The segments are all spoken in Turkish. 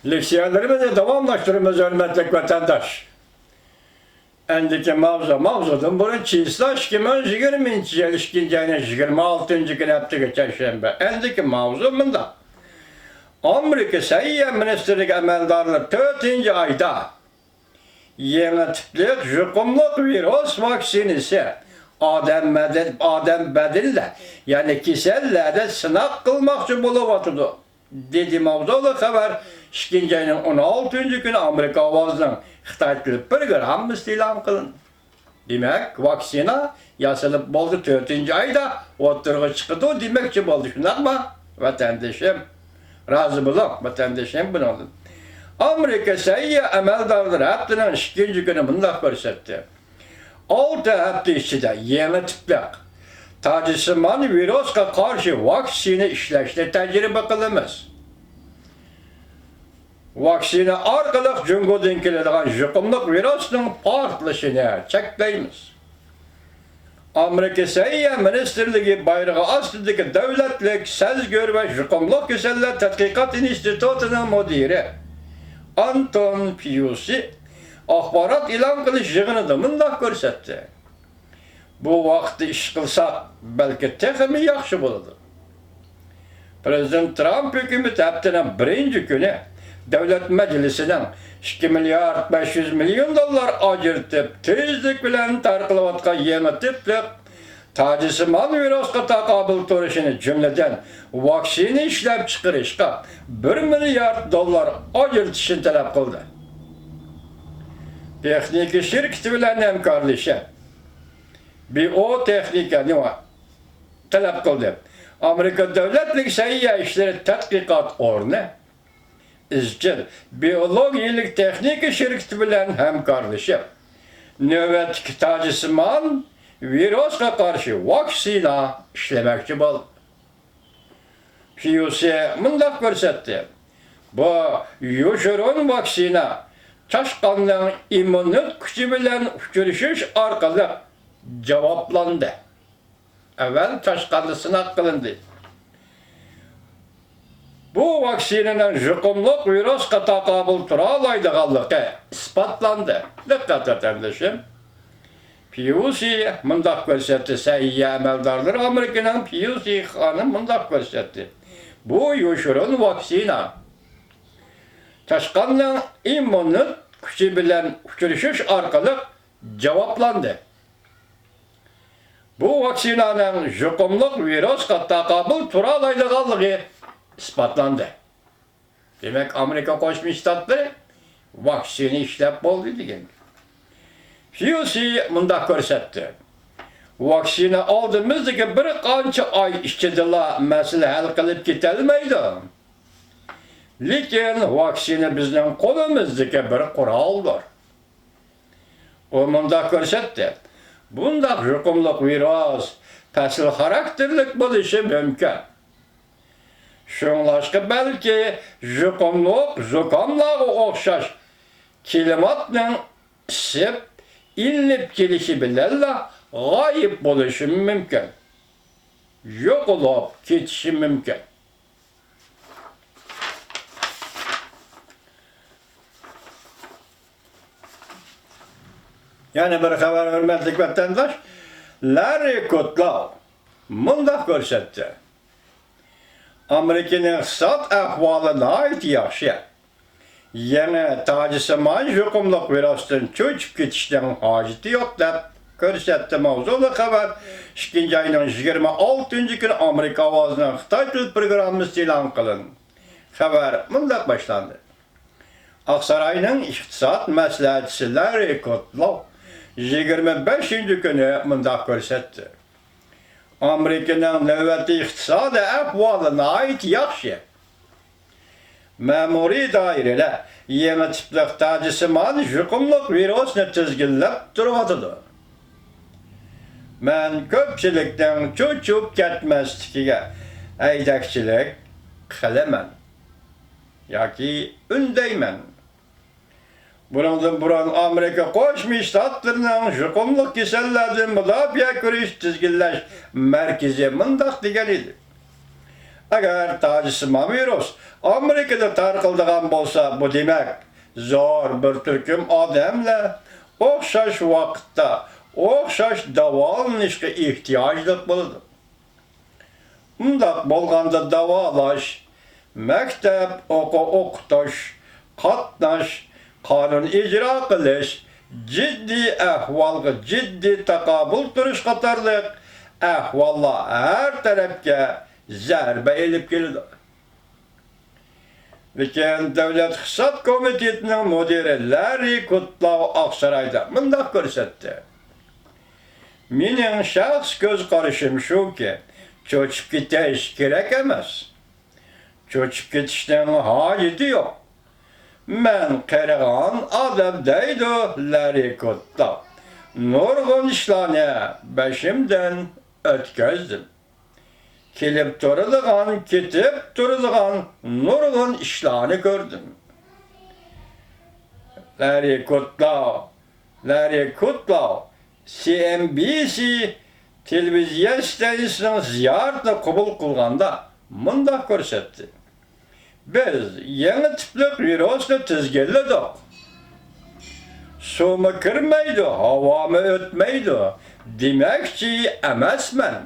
Leksiyalarımızı devamlaştırmamız hürmetlik vatandaş. Endiki mavzudan bunu çizlaş ki ben 20. ilişkinci ayının 26. gün yaptı geçen şembe. Endiki mavzu bunda. Amerika Sayıya Ministerlik Emeldarlığı 4. ayda yeni tiplik jukumluk virüs vaksinisi Adem bedille yani kisellerde sınav kılmakçı buluvatıdı. Dedi mavzulu haber 2. ayının 16. günü Amerika avazının Xitay tilip bir gram istilam kılın. Demek vaksina yasılıp boldu 4. ayda oturgu çıkıdı demekçi boldu. Şundak mı? Vatandaşım. Razı bulun. Vatandaşım bunu oldu. Amerika Sayıya Emeldarları haftanın 2. günü bundan görsetti. 6 hafta içinde yeni tiplik tacısıman virüse karşı vaksini işleşte tecrübe kılımız. Vaksini arkalık cungudan kelediğin jukumluk virüsünün partlaşını çekmeyimiz. Amerika Sayıya Ministerliği bayrağı astındaki devletlik sezgör ve jukumluk güzeller Tetkikat İnstitutu'nun müdiri Anton Piusi ahbarat ilan kılış yığınıda bundan görsetti. Bu vakti iş kılsa belki tekimi yaxşı buladı. Prezident Trump hükümeti haftanın 1. günü Devlet Meclisi'nin 2 milyar 500 milyon dolar acırtıp tezlik bilen tarqılıvatqa yeni tiplik tacısıman virüsqa taqabıl turuşunu cümleden vaksini işlep çıkarışqa 1 milyar dolar acırtışını talep kıldı. Texniki şirketi bilen hemkarlışı biotexnika talep kıldı. Amerika Devletlik Sayıya İşleri Tetkikat Ornu izcil biyologiyalik texnika şirketi bilen hemkarlışı nöbetki tacısıman virüsqa karşı vaksina işlemekçi bol. Piusi mundaq görsetti. Bu yuşurun vaksina çaşqanlığın immunit gücü bilen uçuruşuş arkalı cevaplandı. Evvel çaşqanlı sınav kılındı. Bu vaksininin jukumluk virüsqa taqabıl turalaydıqallığı ispatlandı. Dikkat etenleşim. Piusi mundaq görsetti. Sayıya Emeldarları Amerika'nın Piusi hanım mundaq görsetti. Bu yuşurun vaksina çaşqanlığın immunit gücü bilen uçuruşuş arkalı cevaplandı. Bu vaksinanın jukumluk virüsqa taqabıl turalaydıqallığı ispatlandı. Demek Amerika Koşmuş Ştatları vaksini işlep boldu degan. Piusi mundaq görsetti. Vaksini aldığımızdaki bir qancha ay ichidala mesele hal qilib ketelmeydi. Lekin vaksini bizning qo'limizdagi bir quroldir. O mundaq görsetti. Bundaq yuqumliq virus pasl xarakterlik bo'lishi mumkin. Şunlaşqa belki zukamlığa o'xshash klimatning isib, inlib kelishi bilan g'oyib bo'lishi mumkin. Yo'qolib ketishi mumkin. Yani bir xabar hürmetlik vatandaş Larry Kudlow mundaq görsetti. Amerika'nın iqtisod ahvolini ait yaxshi. Yana tacısıman yuqumliq virusdan cho'chib ketishdan hojati yo'q deb ko'rsatdi mavzuli xabar 2. ayının 26. günü Amerika ovozining Xitoy til programmasi e'lon qilindi. Xabar mundaq boshlandi. Aqsaroyning iqtisod maslahatchisi Larry Kudlow 25. günü mundaq ko'rsatdi. Amerika'nın növbəti iqtisadi ahvolini ait yaxshi. Ma'muriy doirada yeni tiplik tacısıman yuqumliq virusni tizginlab turibdi. Men ko'pchilikdan cho'chib ketmasligiga aydakchilik qilaman yoki undayman. Bundan buran Amerika Qo'shma Shtatlarining yuqumliq kasallardan mudofaa ko'rish tizginlash markazi mundaq degan edi. Agar Tacısman virus Amerikada tarqıldıgan bolsa, bu demek zor bir türküm adamla o'xshash vaqtda o'xshash davolanishga ehtiyojliq bo'ladi. Undaq bo'lganda davolash, maktab o'qitish, qatnash, qonun ijro qilish, jiddiy ahvolga jiddiy taqobil turish qatorliq ahvollar har tarafga zarba elib keladi. Lekin Davlat Hisob komitetining mudiri Larry Kudlow Oqsaroyda mundaq ko'rsatdi. Mening shaxs ko'z qarashim shuki, cho'chib ketish kerak emas. Cho'chib ketishning hojati yo'q. Men qaragan odam deydi Larry Kudlow. Nurg'un ishlarni bashimdan o'tkazdim. Kelib turadigan, ketib turadigan nurg'un ishlarni ko'rdim. Larry Kudlow CNBC televiziya stansiyasining ziyoratini qabul qilganda mundaq ko'rsatdi. Biz yangi tipli virusni tizginladik. Suvmi kirmaydi, havomi o'tmaydi demakchi emasman.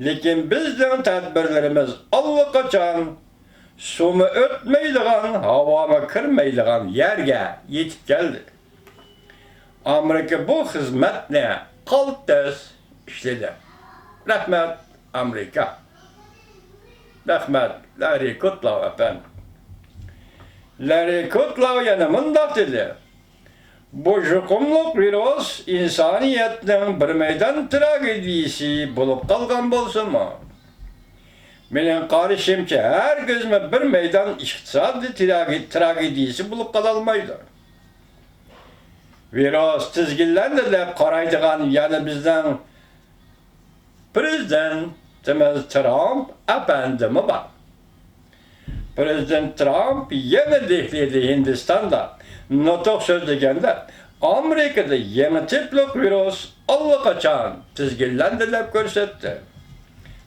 Lekin bizning tadbirlarimiz allaqachon suvmi o'tmaydigan, havomi kirmaydigan yerga yetib keldi. Amerika bu xizmatni qaltis ishladi. Rahmat Amerika. Rahmat Larry Kudlow efendim. Larry Kudlow yana mundaq dedi. Bu yuqumliq virus insoniyatning bir maydon tragediyasi bo'lib qolgan bo'lsa-mu? Mening qarashimcha, hargizmi bir maydon iqtisodiy tragediyasi bo'lib qola olmaydi. Virus tizginlandi deb qaraydigan yana bizning prezidentimiz Trump efendimi bor. Prezident Trump yana Dehlida Hindistonda nutq so'zlaganda Amerikada yangi tipli virus allaqachon tizginlandi deb ko'rsatdi.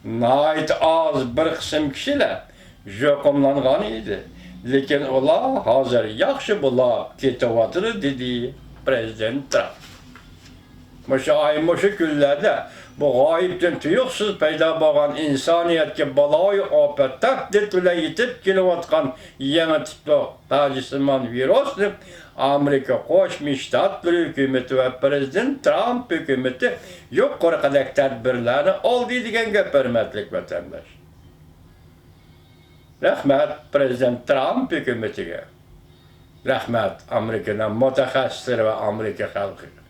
Nayt az bir qism kishilar yuqumlangan edi. Lekin ular hozir yaxshi bo'lib ketyapti dedi Prezident Trump. Mushu kunlarda bu g'oyibdan tuyuqsiz paydo bo'lgan insoniyatga baloyi ofat tahdid bilan yetib kelayotgan yangi tipli tajismon virusni Amerika Qo'shma Shtatlar hukumati va Prezident Trump hukumati yuqori qadar tadbirlarni oldi degan gap, hurmatli vatandosh. Rahmat Prezident Trump hukumatiga. Rahmat Amerikaning mutaxassislari va Amerika xalqiga.